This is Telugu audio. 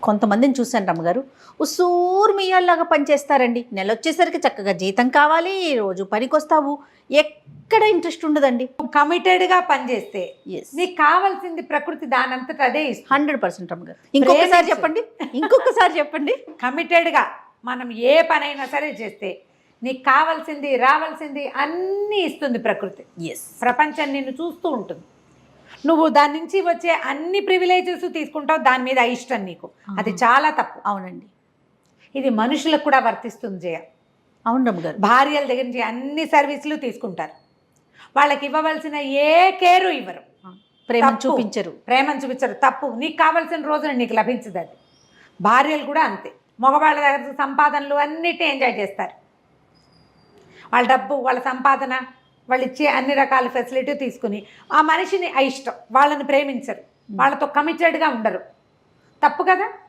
కొంతమందిని చూశాను రమ్మగారు, ఉసూరు మియ్యాల్లాగా పనిచేస్తారండి. నెల వచ్చేసరికి చక్కగా జీతం కావాలి, రోజు పనికొస్తావు, ఎక్కడ ఇంట్రెస్ట్ ఉండదండి. కమిటెడ్గా పనిచేస్తే Yes. నీకు కావాల్సింది ప్రకృతి దానంతట అదే ఇస్తుంది. 100% రమ్మగారు. ఇంకొకసారి చెప్పండి, ఇంకొకసారి చెప్పండి. కమిటెడ్గా మనం ఏ పనైనా సరే చేస్తే నీకు కావాల్సింది రావాల్సింది అన్నీ ఇస్తుంది ప్రకృతి. ఎస్. ప్రపంచం నిన్ను చూస్తూ ఉంటుంది. నువ్వు దాని నుంచి వచ్చే అన్ని ప్రివిలేజెస్ తీసుకుంటావు, దాని మీద ఇష్టం నీకు. అది చాలా తప్పు. అవునండి, ఇది మనుషులకు కూడా వర్తిస్తుంది జయ. అవును రమ్మగారు. భార్యల దగ్గర నుంచి అన్ని సర్వీసులు తీసుకుంటారు, వాళ్ళకి ఇవ్వవలసిన ఏ కేరు ఇవ్వరు, ప్రేమను తప్పు. చూపించరు. ప్రేమను చూపించరు, తప్పు. నీకు కావాల్సిన రోజున నీకు లభించదు అది. భార్యలు కూడా అంతే. మగవాళ్ళ దగ్గర సంపాదనలు అన్నిటి ఎంజాయ్ చేస్తారు. వాళ్ళ డబ్బు, వాళ్ళ సంపాదన, వాళ్ళు ఇచ్చే అన్ని రకాల ఫెసిలిటీ తీసుకుని ఆ మనిషిని ఇష్టం, వాళ్ళని ప్రేమించరు, వాళ్ళతో కమిటెడ్గా ఉండరు. తప్పు కదా.